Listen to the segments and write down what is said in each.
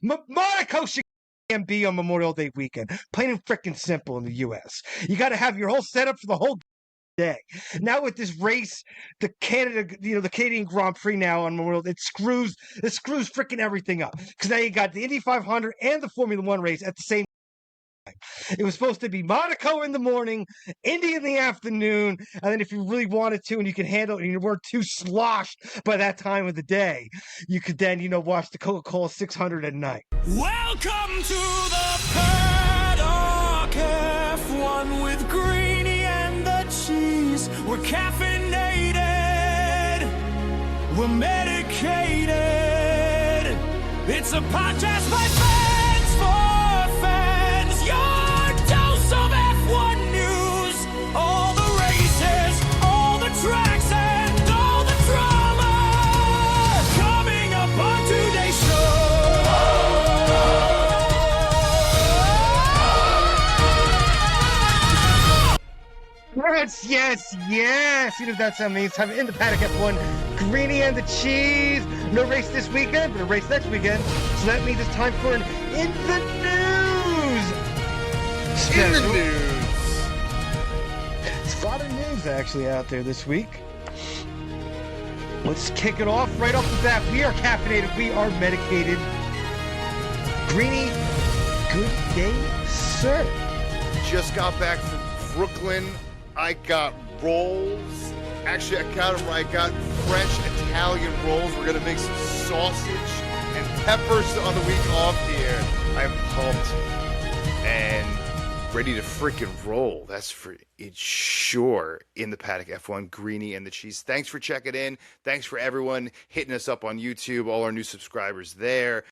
Monaco should be on Memorial Day weekend. Plain and freaking simple in the U.S. You got to have your whole setup for the whole day. Now with this race, the Canadian Grand Prix now on Memorial, it screws freaking everything up. Because now you got the Indy 500 and the Formula One race at the same time. It was supposed to be Monaco in the morning, Indy in the afternoon, and then if you really wanted to and you could handle it and you weren't too sloshed by that time of the day, you could then, watch the Coca-Cola 600 at night. Welcome to the Paddock F1 with Greeny and the cheese. We're caffeinated, we're medicated. It's a podcast by fans for fans. Your dose of F1 news. All the races, all the tracks, and all the drama. Coming up on today's show. Yes. You know what that sound means. Time in the Paddock F1. Greeny and the cheese. No race this weekend, but a race next weekend. So that means it's time for an In the News special. In the news. It's a lot of news actually out there this week. Let's kick it off right off the bat. We are caffeinated. We are medicated. Greeny, good day, sir. Just got back from Brooklyn. I got rolls. Actually, I got them right. I got fresh Italian rolls. We're going to make some sausage and peppers on the week off here. I'm pumped and ready to freaking roll. That's for it sure in the Paddock F1, Greeny and the cheese. Thanks for checking in. Thanks for everyone hitting us up on YouTube, all our new subscribers there.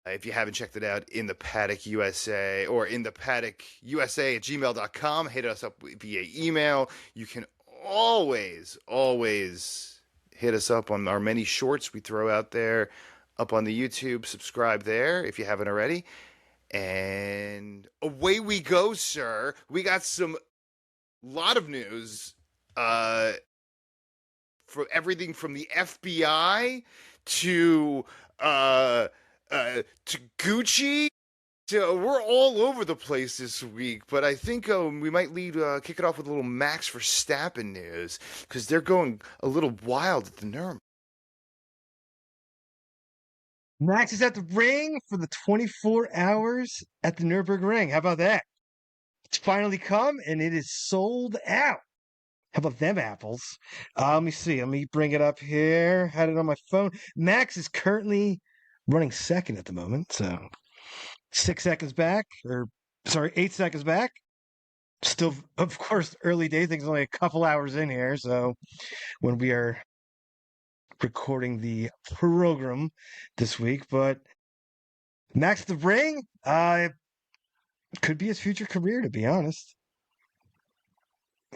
If you haven't checked it out, in the Paddock USA or in the Paddock USA at gmail.com, hit us up via email. You can always hit us up on our many shorts we throw out there up on the YouTube. Subscribe there if you haven't already. And away we go, sir. We got lot of news for everything from the FBI to Gucci. So we're all over the place this week, but I think we might kick it off with a little Max Verstappen news because they're going a little wild at the Nürburgring. Max is at the ring for the 24 hours at the Nürburgring. How about that? It's finally come and it is sold out. How about them apples? Let me see. Let me bring it up here. Had it on my phone. Max is currently running second at the moment, so 8 seconds back. Still, of course, early days. I think it's only a couple hours in here, so when we are recording the program this week, but Max at the ring, could be his future career, to be honest.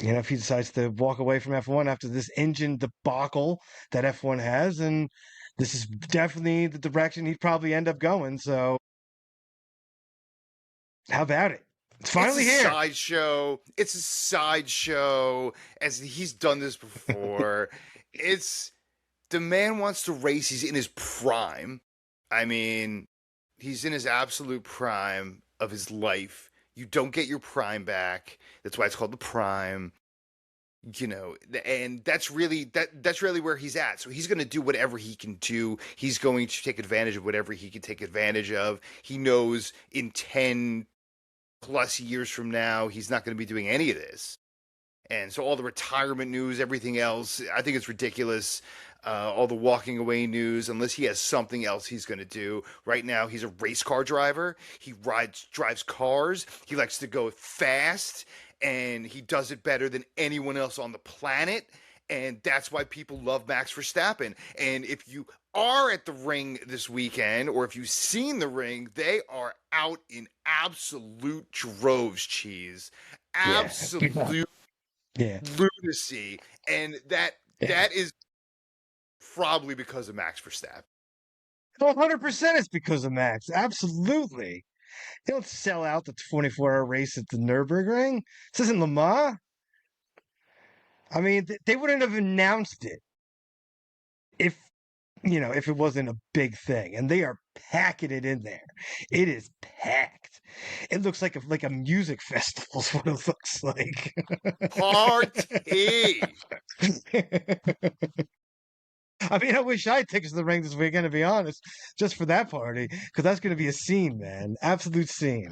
If he decides to walk away from F1 after this engine debacle that F1 has, and this is definitely the direction he'd probably end up going. So, how about it? It's finally here. It's a sideshow, as he's done this before. The man wants to race. He's in his prime. I mean, he's in his absolute prime of his life. You don't get your prime back. That's why it's called the prime. And that's really where he's at. So he's going to do whatever he can do. He's going to take advantage of whatever he can take advantage of. He knows in 10 plus years from now, he's not going to be doing any of this. And so all the retirement news, everything else, I think it's ridiculous. All the walking away news, unless he has something else he's going to do. Right now, he's a race car driver. He drives cars. He likes to go fast, and he does it better than anyone else on the planet. And that's why people love Max Verstappen. And if you are at the ring this weekend, or if you've seen the ring, they are out in absolute droves, cheese. Absolute lunacy. And that is probably because of Max Verstappen. 100% it's because of Max. Absolutely. They don't sell out the 24-hour race at the Nürburgring. This isn't Le Mans. I mean, they wouldn't have announced it if if it wasn't a big thing. And they are packing it in there. It is packed. It looks like a music festival is what it looks like. Party. I mean, I wish I had tickets to the ring this weekend, to be honest, just for that party, because that's going to be a scene, man. Absolute scene.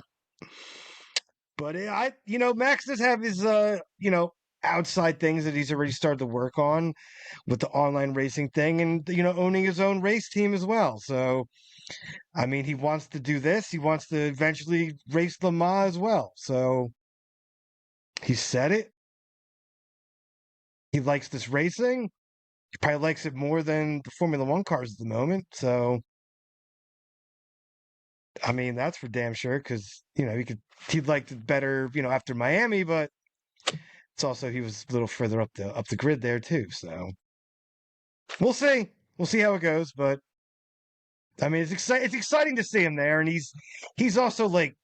But Max does have his, outside things that he's already started to work on with the online racing thing and, owning his own race team as well. So, I mean, he wants to do this. He wants to eventually race Le Mans as well. So, he said it. He likes this racing. He probably likes it more than the Formula One cars at the moment. So, I mean, that's for damn sure because, he'd liked it better, after Miami, but it's also he was a little further up the grid there too. So, we'll see. We'll see how it goes, but I mean, it's exciting to see him there, and he's also like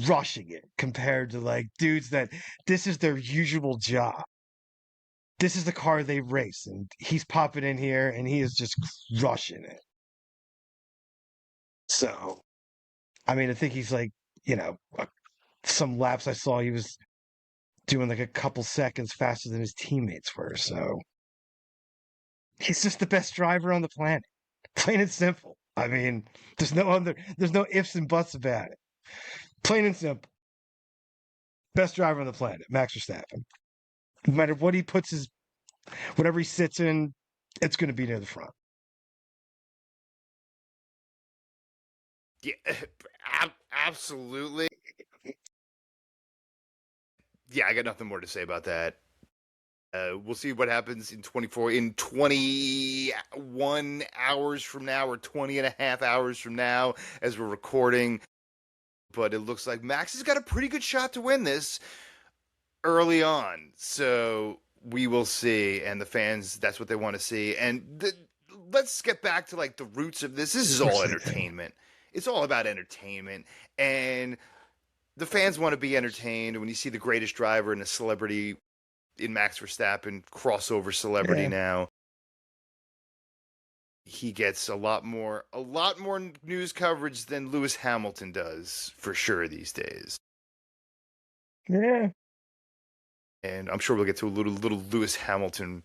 rushing it compared to like dudes that this is their usual job. This is the car they race, and he's popping in here, and he is just rushing it. So, I mean, I think he's like, some laps I saw he was doing like a couple seconds faster than his teammates were. So, he's just the best driver on the planet, plain and simple. I mean, there's no ifs and buts about it. Plain and simple. Best driver on the planet, Max Verstappen. No matter what he puts whatever he sits in, it's going to be near the front. Yeah, absolutely. Yeah, I got nothing more to say about that. We'll see what happens in 21 hours from now, or 20 and a half hours from now as we're recording. But it looks like Max has got a pretty good shot to win this early on. So we will see. And the fans, that's what they want to see. And let's get back to like the roots of this. This is all entertainment. It's all about entertainment. And the fans want to be entertained. When you see the greatest driver and a celebrity in Max Verstappen, crossover celebrity now, he gets a lot more news coverage than Lewis Hamilton does, for sure, these days. Yeah. And I'm sure we'll get to a little Lewis Hamilton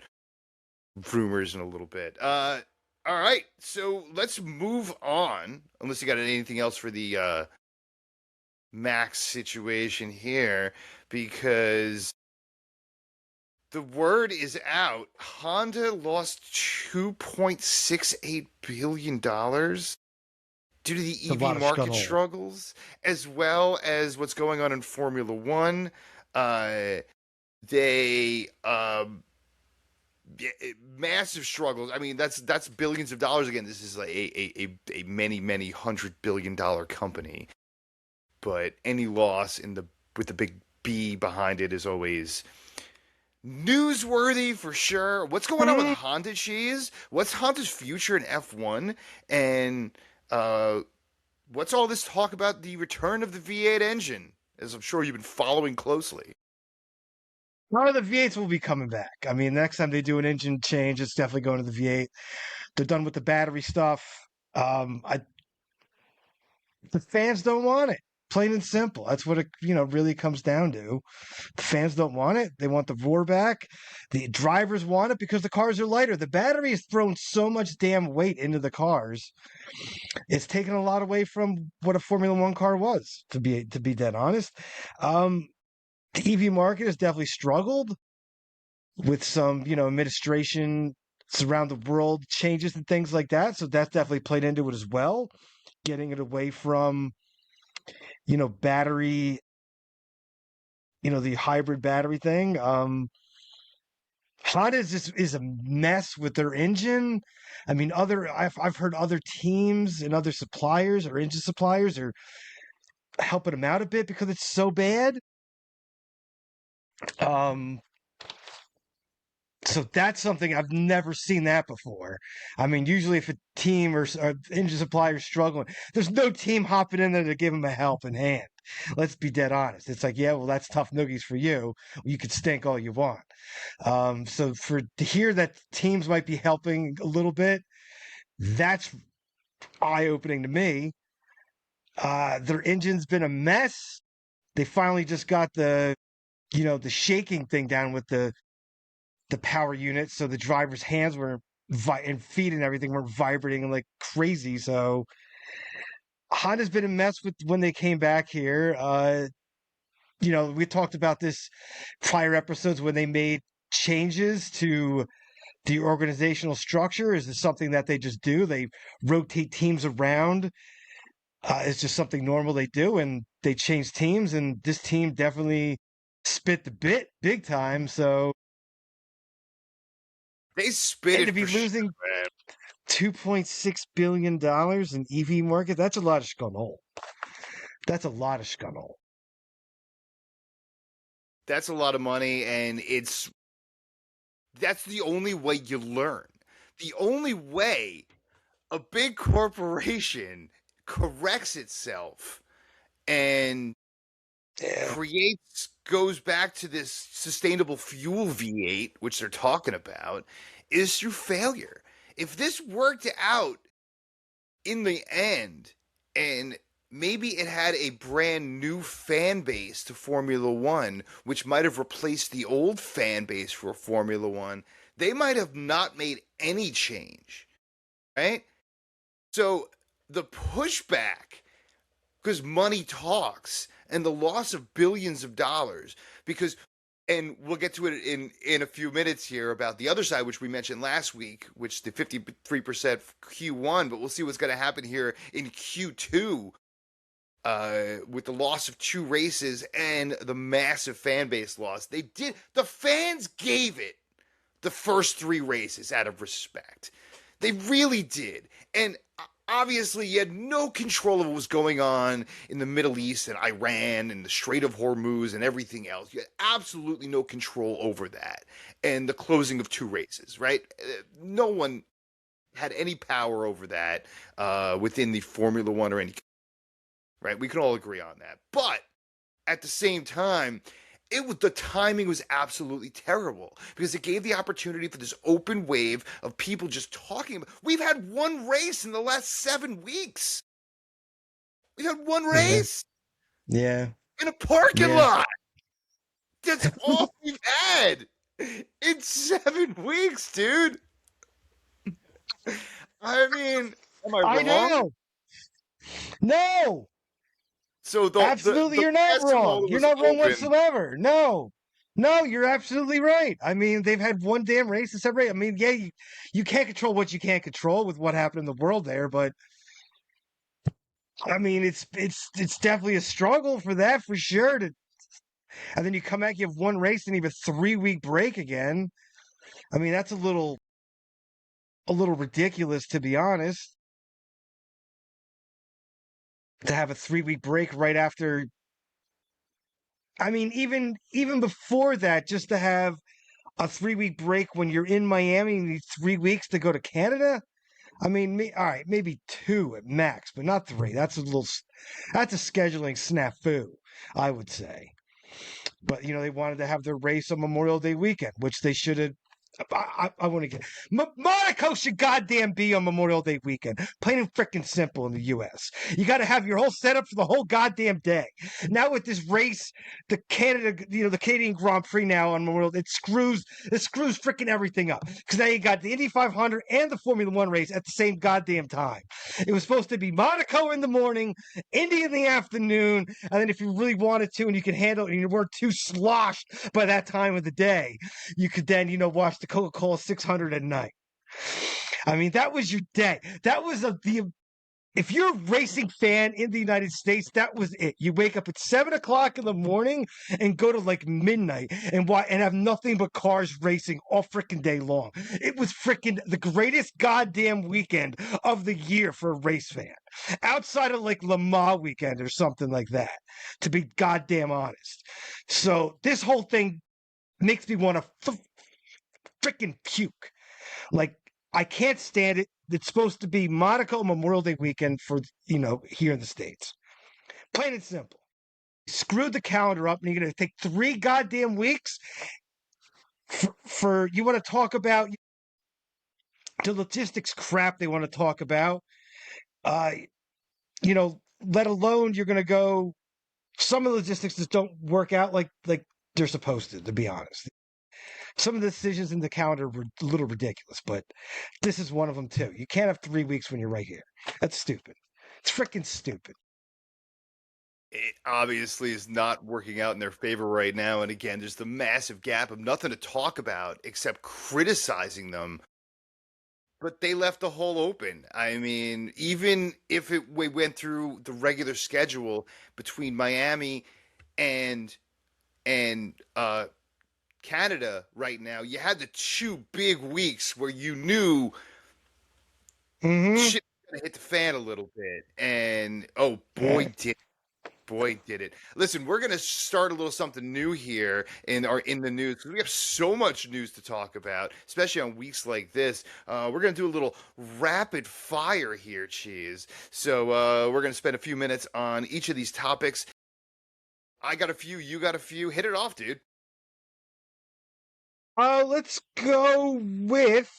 rumors in a little bit. All right, so let's move on, unless you got anything else for the Max situation here, because the word is out. Honda lost $2.68 billion due to the EV market struggles, as well as what's going on in Formula One. Massive struggles. I mean, that's billions of dollars. Again, this is like a many $100 billion company. But any loss with the big B behind it is always newsworthy for sure. What's going on with Honda cheese? What's Honda's future in F1? And what's all this talk about the return of the V8 engine, as I'm sure you've been following closely? Well, the V8s will be coming back. I mean, next time they do an engine change, it's definitely going to the V8. They're done with the battery stuff. The fans don't want it. Plain and simple. That's what it, really comes down to. The fans don't want it. They want the roar back. The drivers want it because the cars are lighter. The battery has thrown so much damn weight into the cars. It's taken a lot away from what a Formula One car was, to be dead honest. The EV market has definitely struggled with some, administration around the world changes and things like that. So that's definitely played into it as well. Getting it away from battery, the hybrid battery thing. Honda is a mess with their engine. I mean, I've heard other teams and other suppliers or engine suppliers are helping them out a bit because it's so bad. So that's something I've never seen that before. I mean, usually if a team or engine supplier is struggling, there's no team hopping in there to give them a helping hand. Let's be dead honest. It's like, yeah, well, that's tough noogies for you. You could stink all you want. So to hear that teams might be helping a little bit, That's eye-opening to me. Their engine's been a mess. They finally just got the shaking thing down with the power unit, so the driver's hands were and feet and everything were vibrating like crazy. So Honda's been a mess with when they came back here. We talked about this prior episodes when they made changes to the organizational structure. Is this something that they just do? They rotate teams around. It's just something normal they do, and they change teams, and this team definitely spit the bit big time. So They spit and it to be for losing sure, man. $2.6 billion in EV market, that's a lot of scunhole. That's a lot of scunhole. That's a lot of money, and that's the only way you learn. The only way a big corporation corrects itself and goes back to this sustainable fuel V8, which they're talking about, is through failure. If this worked out in the end, and maybe it had a brand new fan base to Formula One, which might have replaced the old fan base for Formula One, they might have not made any change, right? So the pushback, because money talks, and the loss of billions of dollars, and we'll get to it in a few minutes here about the other side, which we mentioned last week, which the 53% Q1, but we'll see what's going to happen here in Q2 with the loss of 2 races and the massive fan base loss. The fans gave it the first 3 races out of respect. They really did. And obviously, you had no control of what was going on in the Middle East and Iran and the Strait of Hormuz and everything else. You had absolutely no control over that. And the closing of 2 races, right? No one had any power over that within the Formula One or any, right? We can all agree on that. But at the same time, the timing was absolutely terrible because it gave the opportunity for this open wave of people just talking about. We've had 1 race in the last 7 weeks. We've had 1 race. Yeah. In a parking lot. That's all we've had in 7 weeks, dude. I mean, am I wrong? I know. No. So absolutely, you're not wrong. You're not wrong whatsoever. No, you're absolutely right. I mean, they've had 1 damn race to separate. I mean, yeah, you can't control what you can't control with what happened in the world there, but I mean, it's definitely a struggle for that for sure. And then you come back, you have 1 race and you have a 3-week break again. I mean, that's a little ridiculous, to be honest. To have a 3-week break right after. I mean, even before that, just to have a 3-week break when you're in Miami and you need 3 weeks to go to Canada. I mean, all right, maybe 2 at max, but not 3. That's a scheduling snafu, I would say. But they wanted to have their race on Memorial Day weekend, which they should have. I want to get Monaco should goddamn be on Memorial Day weekend. Plain and freaking simple in the U.S. You got to have your whole setup for the whole goddamn day. Now with this race, the Canadian Grand Prix now on Memorial, it screws freaking everything up because now you got the Indy 500 and the Formula One race at the same goddamn time. It was supposed to be Monaco in the morning, Indy in the afternoon, and then if you really wanted to and you could handle it and you weren't too sloshed by that time of the day, you could then watch the Coca-Cola 600 at night. I mean, that was your day. That was if you're a racing fan in the United States, that was it. You wake up at 7 o'clock in the morning and go to like midnight and have nothing but cars racing all freaking day long. It was freaking the greatest goddamn weekend of the year for a race fan. Outside of like Le Mans weekend or something like that, to be goddamn honest. So this whole thing makes me want to freaking puke. Like, I can't stand it. It's supposed to be Monaco Memorial Day weekend for, here in the States. Plain and simple. Screwed the calendar up and you're going to take 3 goddamn weeks for you want to talk about the logistics crap they want to talk about. Let alone you're going to go. Some of the logistics just don't work out like they're supposed to be honest. Some of the decisions in the calendar were a little ridiculous, but this is one of them too. You can't have 3 weeks when you're right here. That's stupid. It's freaking stupid. It obviously is not working out in their favor right now. And again, there's the massive gap of nothing to talk about except criticizing them. But they left the hole open. I mean, even if we went through the regular schedule between Miami and Canada right now, you had the 2 big weeks where you knew shit was gonna hit the fan a little bit. And oh boy, did it. Listen, we're going to start a little something new here in the news because we have so much news to talk about, especially on weeks like this. We're going to do a little rapid fire here, Cheese. So we're going to spend a few minutes on each of these topics. I got a few, you got a few. Hit it off, dude. Let's go with...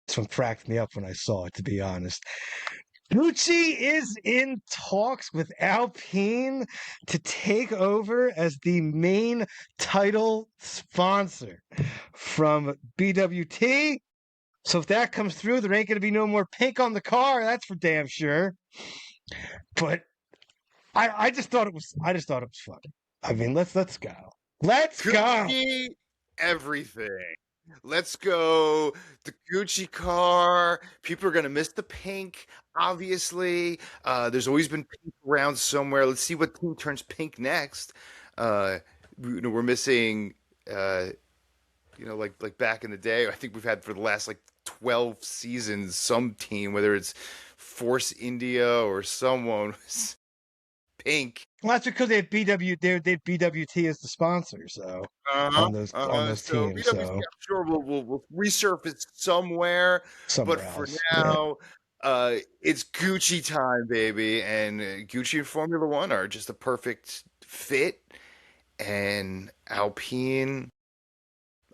This one cracked me up when I saw it, to be honest. Gucci is in talks with Alpine to take over as the main title sponsor from BWT. So if that comes through, there ain't going to be no more pink on the car. That's for damn sure. But I just thought it was fun. I mean, let's go. Let's Gucci, go. Everything. Let's go. The Gucci car. People are going to miss the pink, obviously. There's always been pink around somewhere. Let's see what team turns pink next. We're missing, like back in the day, I think we've had for the last 12 seasons, some team, whether it's Force India or someone was pink. Well, that's because they had BWT as the sponsor, so on those so teams. BWT, So I'm sure will resurface somewhere but for else. now, it's Gucci time, baby, and Gucci and Formula One are just a perfect fit. And Alpine,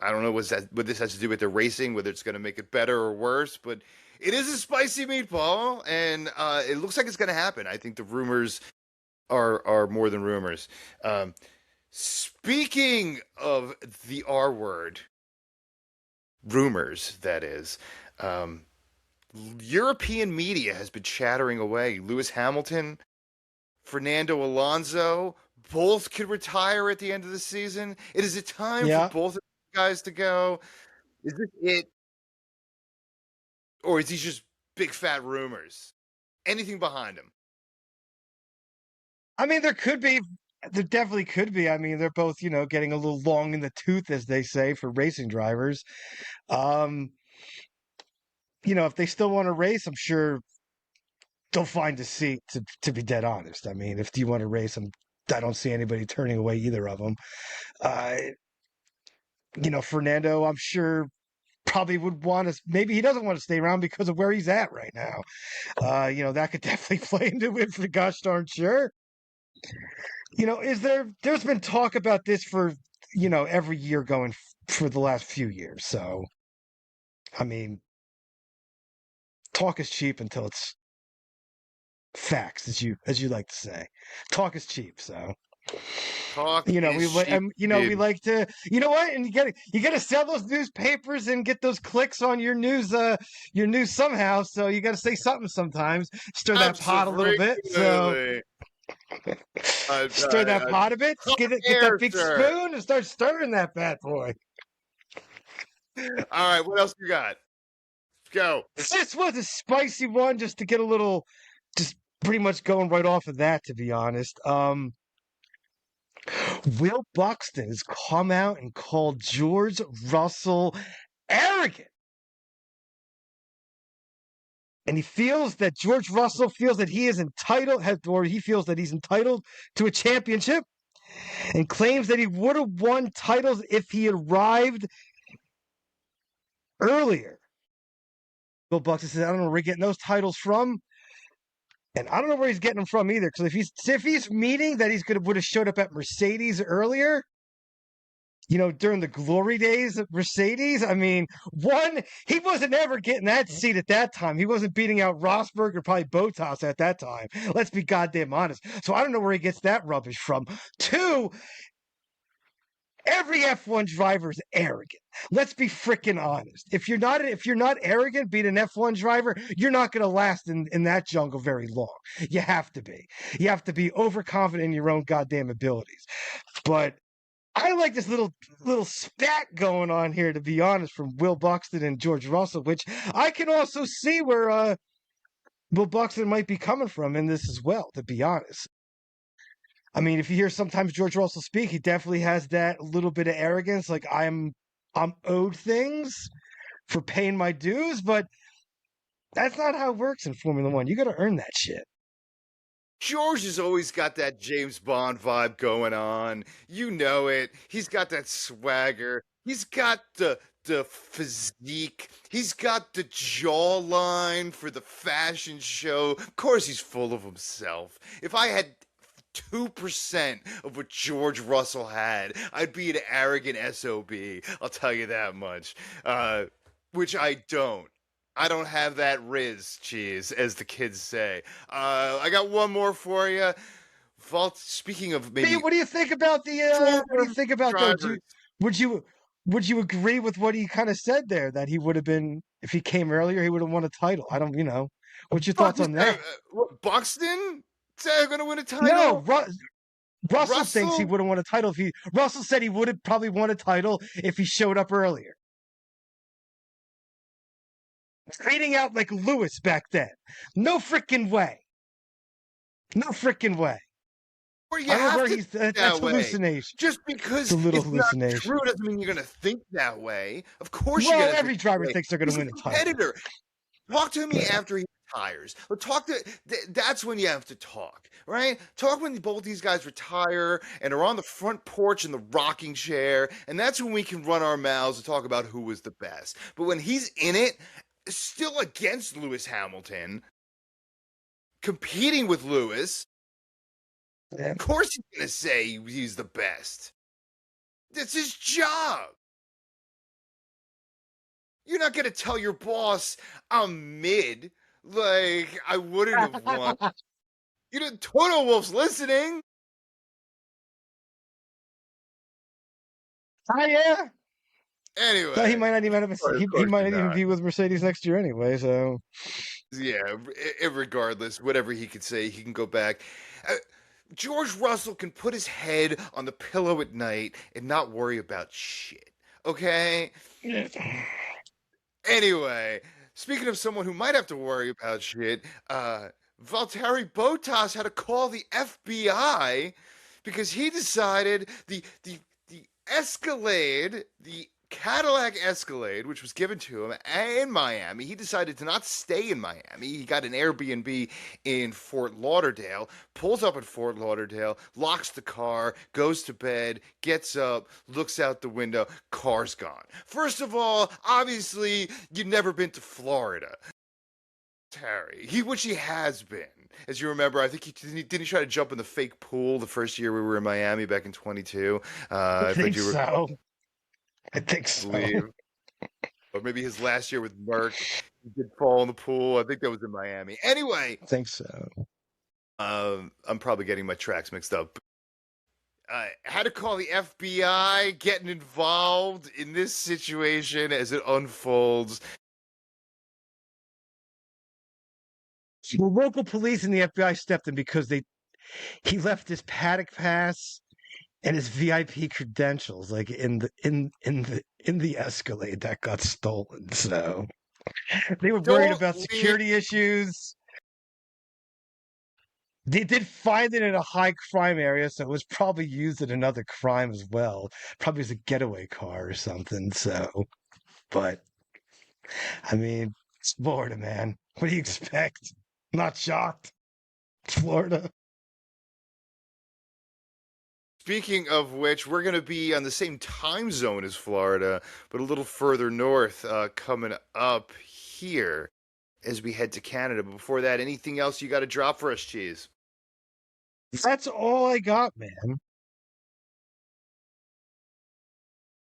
I don't know what this has to do with their racing, whether it's going to make it better or worse, but it is a spicy meatball, and it looks like it's going to happen. I think the rumors are more than rumors. Speaking of the R word, rumors, that is, European media has been chattering away. Lewis Hamilton, Fernando Alonso, both could retire at the end of the season. It is a time for both of these guys to go. Is this it? Or is these just big fat rumors? Anything behind them? I mean, there definitely could be. I mean, they're both, getting a little long in the tooth, as they say, for racing drivers. If they still want to race, I'm sure they'll find a seat, to be dead honest. I mean, if you want to race, I don't see anybody turning away either of them. Fernando, I'm sure probably would want to, maybe he doesn't want to stay around because of where he's at right now. That could definitely play into it for gosh darn sure. There's been talk about this for, every year going for the last few years. So, I mean, talk is cheap until it's facts, as you like to say. Talk is cheap, so. Talk we is cheap, we like to, and you gotta sell those newspapers and get those clicks on your news somehow. So you gotta say something sometimes, stir that pot a little bit. So stir that pot a bit, get that big spoon and start stirring that bad boy. All right, what else you got? Go. This was a spicy one, just to get a little, just pretty much going right off of that, to be honest. Will Buxton has come out and called George Russell arrogant. And he feels that George Russell feels that he is entitled, or he feels that he's entitled to a championship, and claims that he would have won titles if he arrived earlier. Will Buxton says, I don't know where he's getting those titles from. And I don't know where he's getting them from either. Because if he's meaning that would have showed up at Mercedes earlier, during the glory days of Mercedes, I mean, he wasn't ever getting that seat at that time. He wasn't beating out Rosberg or probably Bottas at that time. Let's be goddamn honest. So I don't know where he gets that rubbish from. Two, every F1 driver is arrogant. Let's be freaking honest. If you're not arrogant, being an F1 driver, you're not going to last in that jungle very long. You have to be. You have to be overconfident in your own goddamn abilities. But I like this little spat going on here, to be honest, from Will Buxton and George Russell, which I can also see where Will Buxton might be coming from in this as well, to be honest. I mean, if you hear sometimes George Russell speak, he definitely has that little bit of arrogance, like I'm owed things for paying my dues, but that's not how it works in Formula One. You got to earn that shit. George has always got that James Bond vibe going on. You know it. He's got that swagger. He's got the physique. He's got the jawline for the fashion show. Of course, he's full of himself. If I had 2% of what George Russell had, I'd be an arrogant SOB. I'll tell you that much. Which I don't. I don't have that Riz cheese, as the kids say. I got one more for you. Speaking of maybe, Hey, what do you think about the? What do you think about the? Would you agree with what he kind of said there, that he would have been, if he came earlier, he would have won a title? I don't, what's your thoughts on that? Buxton said going to win a title? No, Russell thinks he would have won a title if Russell said he would have probably won a title if he showed up earlier. Trading out like Lewis back then. No freaking way. No freaking way. Or you have to that's hallucination. Just because it's a little hallucination. Not true doesn't mean you're going to think that way. Of course, every driver thinks they're going to win a title. Talk to me after he retires. That's when you have to talk, right? Talk when both these guys retire and are on the front porch in the rocking chair, and that's when we can run our mouths and talk about who was the best. But when he's in it, still against Lewis Hamilton, competing with Lewis, of course he's going to say he's the best. That's his job. You're not going to tell your boss I'm mid, like I wouldn't have won. Toto Wolff's listening. Oh, yeah. Anyway, so he might not even he might not even be with Mercedes next year anyway. So yeah, regardless, whatever he could say, he can go back. George Russell can put his head on the pillow at night and not worry about shit. Okay. Anyway, speaking of someone who might have to worry about shit, Valtteri Bottas had to call the FBI because he decided the Escalade, the Cadillac Escalade, which was given to him in Miami, he decided to not stay in Miami. He got an Airbnb in Fort Lauderdale, pulls up at Fort Lauderdale, locks the car, goes to bed, gets up, looks out the window, car's gone. First of all, obviously, you've never been to Florida. Terry, which he has been. As you remember, I think he try to jump in the fake pool the first year we were in Miami back in 22. I think so. I think so. Or maybe his last year with Merck, he did fall in the pool. I think that was in Miami. Anyway, I think so. I'm probably getting my tracks mixed up. Had to call the FBI, getting involved in this situation as it unfolds. The local police and the FBI stepped in because he left his Paddock pass and his VIP credentials, like in the Escalade that got stolen. So they were worried about security issues. They did find it in a high crime area, so it was probably used in another crime as well. Probably as a getaway car or something. So, but I mean, it's Florida, man. What do you expect? Not shocked. It's Florida. Speaking of which, we're going to be on the same time zone as Florida, but a little further north coming up here as we head to Canada. But before that, anything else you got to drop for us, Cheese? That's all I got, man.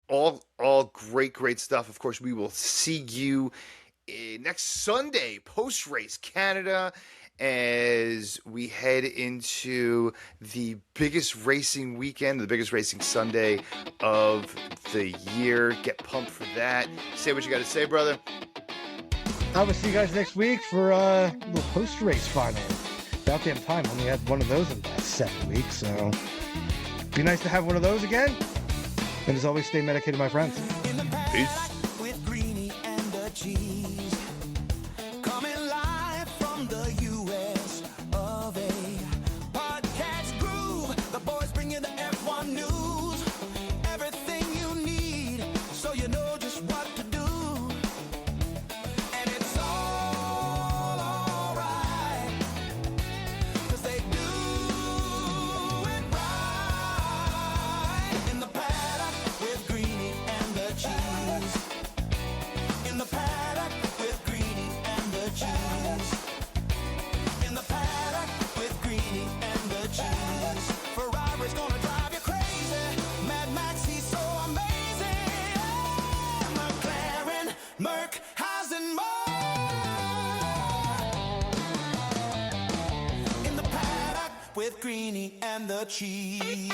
All great stuff. Of course, we will see you next Sunday, post-race Canada, as we head into the biggest racing weekend, the biggest racing Sunday of the year. Get pumped for that. Say what you got to say, brother. I will see you guys next week for a little post-race final. About damn time. Only had one of those in the last 7 weeks, so be nice to have one of those again. And as always, stay medicated, my friends. Peace. With Greeny and the cheese, coming live from the US of A. Podcast groove, the boys bring you the F1 news, everything you need, so you know just what to do. And it's all alright, 'cause they do it right. In the paddock with Greeny and the cheese. In the paddock with Greeny and the cheese. In the paddock with Greeny and the cheese. Ferrari's gonna drive you crazy. Mad Max, he's so amazing. Yeah, McLaren, Merc, and more. In the paddock with Greeny and the cheese.